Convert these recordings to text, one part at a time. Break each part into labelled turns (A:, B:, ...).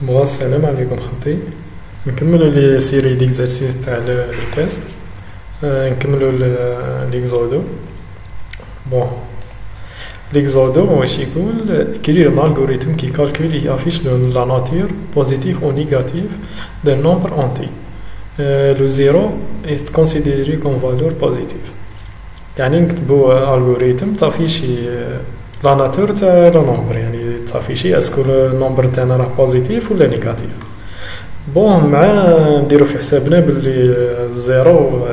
A: السلام عليكم خطي. نكملوا لي سيري ديكزارسيس تاع لي تيست. نكملوا ليكزودو. بون ليكزودو واش يقول كرير un algorithme qui calcule et affiche la nature positive ou négative d'un nombre entier. Le zéro est considéré comme valeur positive. يعني نكتبوا الغوريثم تافيشي لا ناتور تاع لو نومبر، يعني تافيشي اسكو لو نومبر تاعنا راه بوزيتيف ولا نيجاتيف. بون مع نديرو في حسابنا باللي زيرو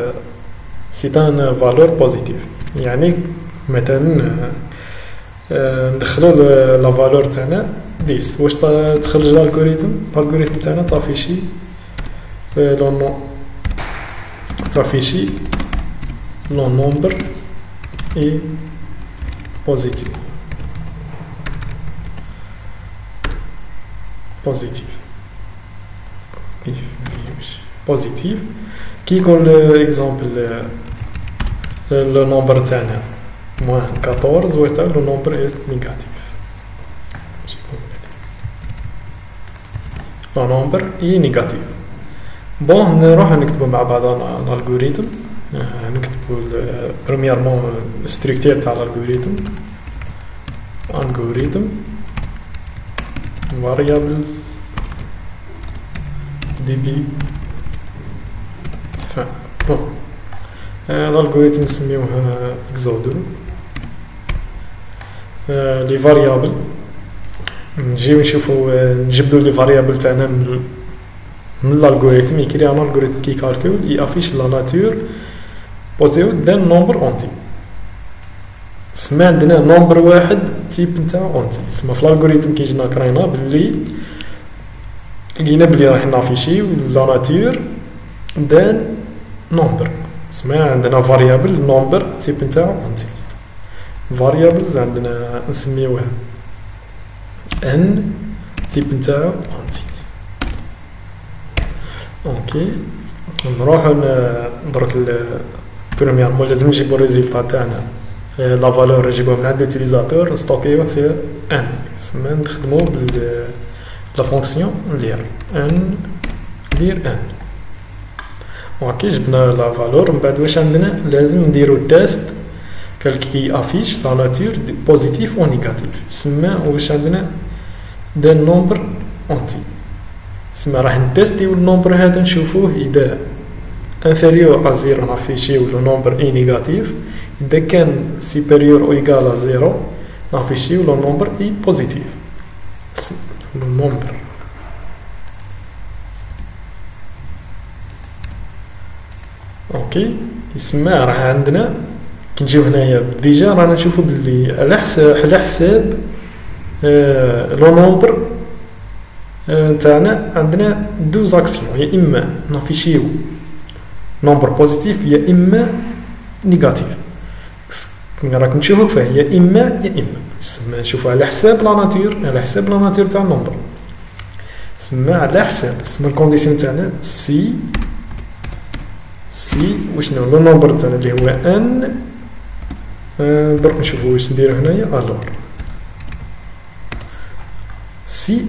A: سي ان فالور بوزيتيف، يعني مثلا ندخلو لا فالور تاعنا 10. واش تخرج الالغوريثم تاعنا تافيشي لو تافيشي لو نومبر اي بوزيتيف بوزيتيف كي يكون اكزامبل لو نومبر تاعنا موان 14 واش تاع لو نومبر است نيجاتيف، لو نومبر اي نيجاتيف. بون نروح نكتبو مع بعض الالغوريثم. نكتبو بريميرمون ستركتير تاع الالغوريثم variables début fin. بون الالغوريثم نسميوه اكزودو. لي فاريابل نجيو نشوفو نجبدو لي فاريابل تاعنا من الالغوريثم. يكري ان الالغوريثم كي كالكول يافيش لا ناتور بوزيتيف دان نومبر اونتي. سما عندنا نومبر واحد تيب نتاع اونتي. سما في الالغوريثم كي جينا كرينا بلي لقينا بلي راح نافيشيو لا ناتور دان نومبر. سما عندنا فاريابل نومبر تيب نتاع اونتي. فاريابلز عندنا نسميوها ان تيب نتاع اونتي. اوكي نروحو درك بريميرمون لازم نجيبو الريزلتا تاعنا لا فالور نجيبوها من عند اليوتيليزاتور نستوكيوها في ان. سما نخدمو بال لا فونكسيون لير ان. اوكي جبنا لا فالور. من بعد واش عندنا لازم نديرو تيست كي افيش لا ناتور بوزيتيف او نيجاتيف. سما واش عندنا دا نومبر اونتي. سما راح نتيستيو النومبر هذا نشوفوه اذا انفيريور ا زيرو نافيشيو لو نومبر اي نيجاتيف، اذا كان سوبيريور او ايغال ا زيرو نافيشيو لو نومبر اي بوزيتيف. لو نومبر اوكي يسمى راه عندنا كي نجيو هنايا ديجا رانا نشوفو بلي على حساب لو نومبر تاعنا عندنا دو زاكسيون، يا اما نافيشيو نومبر بوزيتيف يا اما نيجاتيف. راكم تشوفوا فيه يا اما سما نشوفوا على حساب لا ناتور تاع النومبر. سما على حساب سما الكونديسيون تاعنا سي وشنو لو نومبر تاعنا اللي هو ان. درك نشوفوا واش نديرو هنايا. الور سي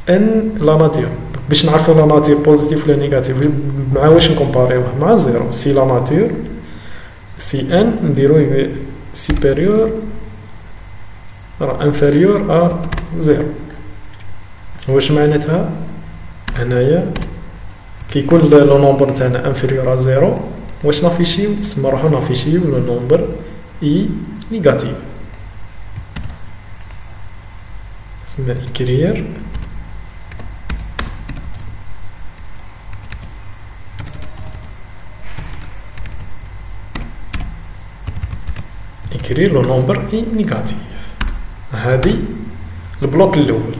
A: ان لا ناتور باش نعرفوا لا ناتور بوزيتيف ولا نيجاتيف مع واش نكومباريوه مع زيرو. سي لا ناتور سي ان نديرو سوبيريور راه انفيريور ا زيرو. واش معناتها هنايا كي يكون لو نومبر تاعنا انفيريور ا زيرو واش نافيشيو؟ سما راحو نافيشيو لو نومبر اي نيجاتيف. سما écrire لو نومبر اي نيجاتيف. هادي البلوك الاول.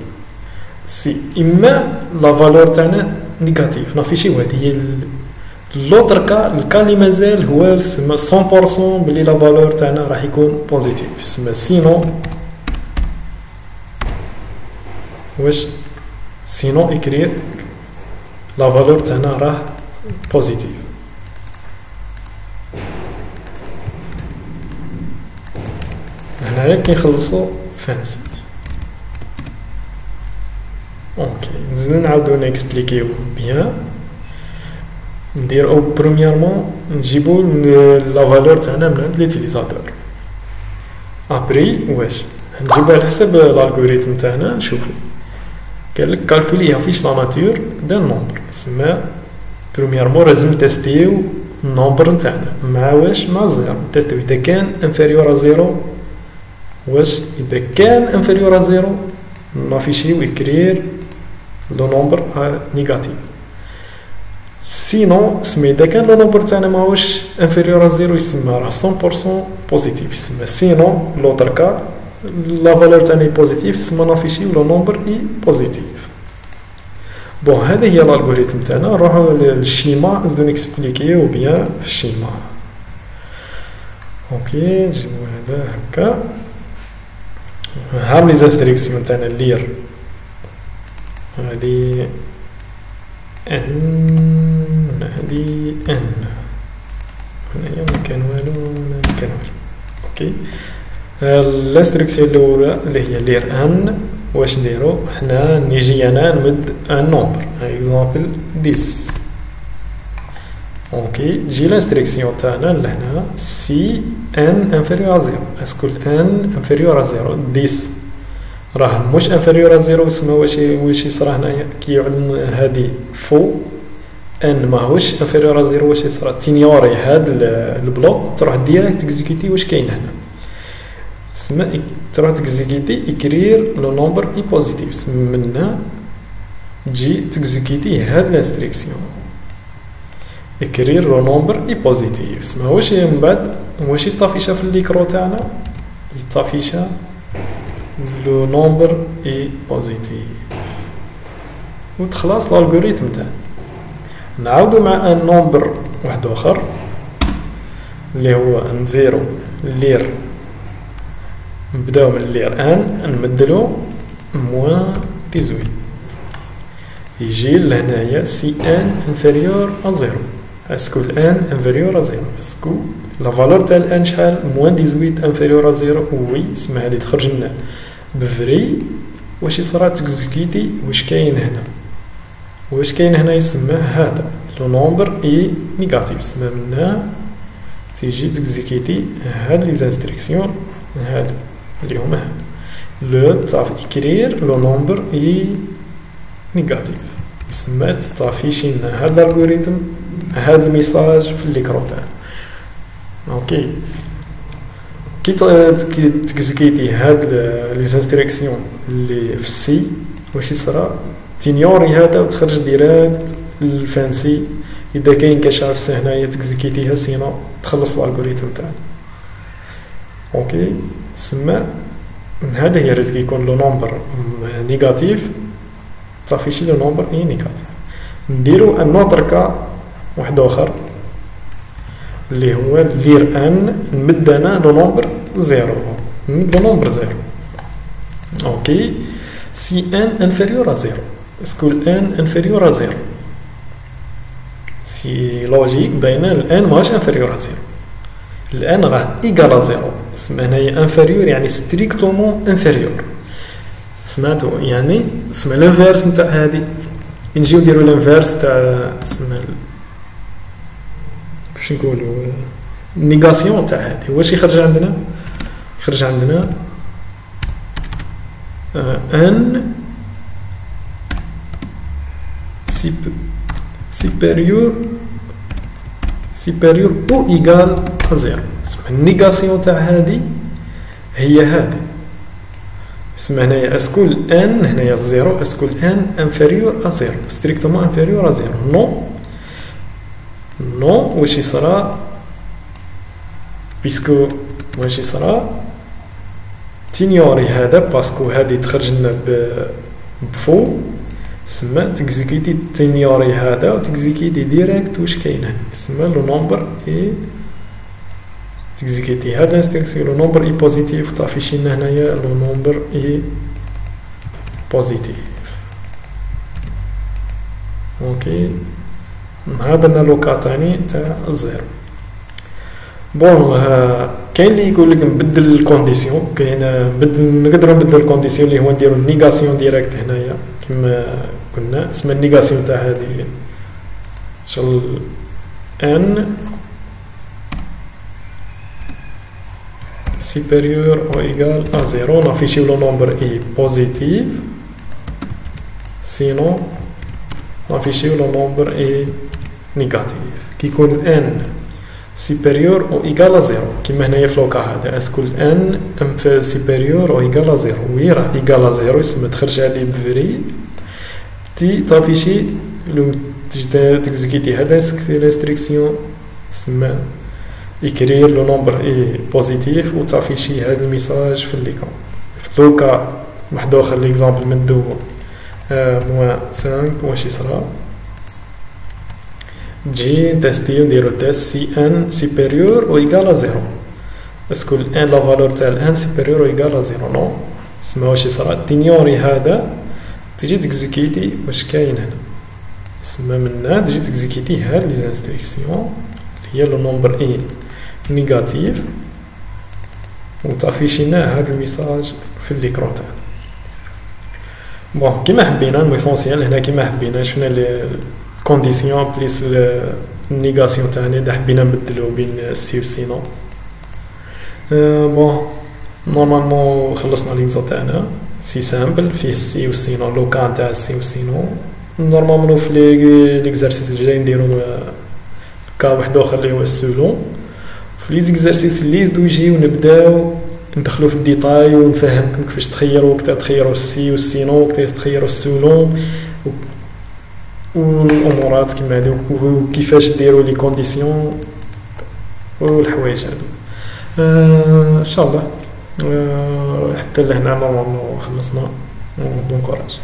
A: سي اما لا فالور تاعنا نيجاتيف نافيشيو هادي هي لوطر الكا اللي مازال هو سما 100% بلي لا فالور تاعنا راح يكون بوزيتيف. سما سينو واش سينو écrire لا فالور تاعنا راه بوزيتيف. هنايا كي نخلصو فانسي. اوكي نزيد نعاودو نكسبليكيو بيان. نديرو برومييرمون نجيبو لا فالور تاعنا من عند ليوتيليزاتور. ابري واش نجيبو على حسب الالغوريثم تاعنا. نشوفو قالك كالكوليها فيش لا ناتور دان نومبر. تسمى برومييرمون لازم تيستيو النومبر نتاعنا مع واش مع زيرو. تيستيو اذا كان انفيريور ا زيرو. واش اذا كان انفيريور ا زيرو نافيشيو يكرير لو نومبر نيجاتيف. سينو سمي اذا كان لو نومبر تاعنا ماهوش انفيريور ا زيرو يسمى راه 100% بوزيتيف. يسمى سينو لوطر كا لا فالور تاعنا بوزيتيف يسمى نافيشيو لو نومبر اي بوزيتيف. بون هذه هي الالغوريثم تاعنا. نروحو للشيما نزيدو نكسبليكيو بيان في الشيما. اوكي نجيبو هذا هكا. ها لي زانستريكسيون تاعنا لير هادي ان هادي ان هنايا مكان والو مكان والو. اوكي الانستركسيون الاولى اللي هي لير ان. واش نديرو حنا نيجي انا نمد ان نومبر اكزامبل 10. اوكي تجي الانستركسيون تاعنا لهنا سي ان انفيريور ا زيرو. اسكو ان انفيريور ا زيرو 10 راه مش انفيريور ا زيرو. يسمى واش يصرا هنايا كي يعلم هادي فو ان ماهوش انفيريور ا زيرو. واش يصرا تينيوري هاد البلوك تروح ديريكت اكزيكوتي واش كاين هنا. سما تروح تكزيكيتي يكرير لو نومبر اي بوزيتيف. سما منا تجي تكزيكيتي هاد الانستركسيون يكرير لو نومبر اي بوزيتيف. سما واش من بعد واش يطافيشا في الليكرو تاعنا يطافيشا لو نومبر اي بوزيتيف وتخلص الالغوريثم تاعنا. نعاودو مع ان نومبر واحد اخر اللي هو نزيرو لير. نبداو من لير ان نمدلو موان 18 يجي لهنايا سي ان انفيريور ا زيرو. اسكو الان انفيريور ا زيرو. اسكو لا فالور تاع الان شحال موان 18 انفيريور ا زيرو. وي سما هادي تخرج لنا بفري. واش يصرا تكزيكيتي واش كاين هنا. واش كاين هنا يسمى هذا لو نومبر اي نيجاتيف. سما منا تيجي تكزيكيتي هاد لي زانستركسيون هادو اللي هما هاد لو تعرف اكرير لو نومبر اي نيجاتيف. يسمى تطافيشي لنا هاد الالغوريثم هاد الميساج في الليكرو تاعنا. اوكي كي تكزيكيتي هاد لي زانستركسيون اللي في السي واش يصرا تينيوري هذا وتخرج ديريكت للفانسي. اذا كاين كشاف هنايا تكزيكيتيها سينو تخلص الالغوريثم تاعنا. اوكي تسمى هذا هي رزق يكون لو نومبر نيجاتيف تافيشي لو نومبر اي نيجاتيف. نديرو ان اوتر كا واحد اخر اللي هو لير ان نمد انا لو نومبر زيرو. نمد لو نومبر زيرو. اوكي سي ان انفيريور ا زيرو. اسكو الان انفيريور ا زيرو. سي لوجيك باينه الان ماهوش انفيريور ا زيرو. الان راه ايكال ا زيرو. سما هنايا انفيريور يعني ستريكتومون انفيريور. سمعتو يعني سما الانفيرس نتاع هادي. نجيو نديرو الانفيرس تاع سما باش نقولو نيغاسيون تاع هادي. واش يخرج عندنا؟ يخرج عندنا ان supérieur ou égal à 0. النيغاسيون تاع هادي هي هادي. اسمها هنايا اسكو الان هنايا زيرو. اسكو الان انفيريور ا زيرو ستريكتومون انفيريور ا زيرو. نو واش يصرا بيسكو واش يصرا تينيوري هذا باسكو هادي تخرج لنا بفو. سما تكزيكيتي تينيوري هذا وتكزيكيتي ديريكت واش كاين هنا. سما لو نومبر اي تكزيكيتي هاد الانستركسيون لو نومبر اي بوزيتيف وتعرفي لنا هنايا لو نومبر اي بوزيتيف. اوكي هذا لو كا تاني تاع زيرو. بون كاين اللي يقول لك نبدل الكونديسيون. كاين نقدروا نبدل الكونديسيون اللي هو نديرو النيغاسيون ديريكت هنايا كما قلنا اسم النيغاسيون تاع هذه شغل n supérieur ou égal à 0 نافيشيو لو نومبر اي بوزيتيف سينو نافيشيو لو نومبر اي نيجاتيف كي يكون n supérieur ou égal à 0 كيما هنايا في لوكا هذا اسكو n supérieur ou égal à 0 وي راه égal à 0 يسمى تخرج هذه بفري تي تافيشي لو تكزيكيتي هذا ريستريكسيون تسمى écrire le nombre est positif و تافيشي هذا الميساج في ليكرون في لوكا واحد اخر ليكزامبل مندو موان 5 واش يصرا تجي تيستيو نديرو تيست سي ان سوبيريور او ايكال ا 0 اسكو الان لا فالور تاع الان سوبيريور او ايكال ا 0 نو تسمى واش يصرا تينيوري هذا تجي تكزيكيتي واش كاين هنا تسمى من هنا تجي تكزيكيتي هاد لي انستركسيون هي لو نومبر اي نيجاتيف و تافيشي لنا هاد الميساج في ليكرون تاعنا بون كيما حبينا الميسونسيال هنا كيما حبينا شفنا لي كونديسيون بليس النيغاسيون تاعنا اذا حبينا نبدلو بين السي و سينو بون نورمالمون خلصنا ليكزو تاعنا سي سامبل فيه السي و سينو لو كان تاع السي و سينو نورمالمون في ليكزارسيس الجاي نديرو كا واحد اخر اللي هو السولون في لي زيكزارسيس اللي يزيدو يجيو نبداو ندخلو في الديتاي ونفهمكم كيفاش تخيروا وقت تخيروا السي والسينو وقت تخيروا السولون والامورات كيما هادو وكيفاش ديروا لي كونديسيون والحوايج هادو ان شاء الله حتى لهنا نورمالمون خلصنا بون كوراج.